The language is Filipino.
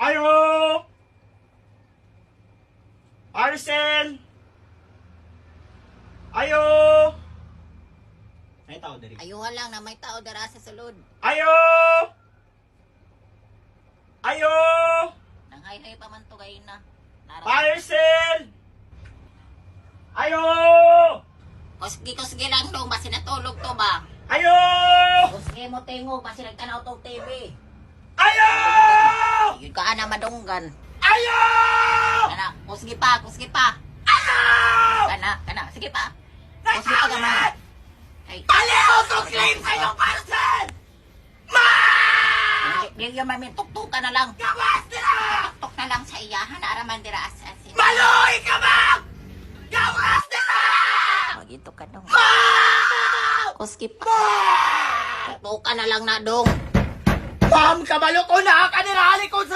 Ayo! Arcel! Ayo! May tao dari. Ayuhan lang na may tao dara sa sulod. Ayo! Ayo! Nanghay-hay pa man to gayon na. Arcel! Ayo! Kusgi lang dong, basi natulog to ba? Ayo! Kusgi mo tingog, basi nagtanaw to TV. Ayo! Yun ka ana madunggan. Ayo! Kana, kusgi pa. Ayo! Kana, sige pa. Kusgi pa gamay. Ay, Paliho to claim sa iyong parcel! Ma! di yung mamin, tuktukan na lang. Gawas nila! Tuktok na lang sa iyahan, araman dira asasin. Maloy ka ba? Gawas nila! Magito ka dong. Ma! Kusgi pa. Tuktukan na lang na dong. Ma'am, kabalo ko na! Kanirali ko sa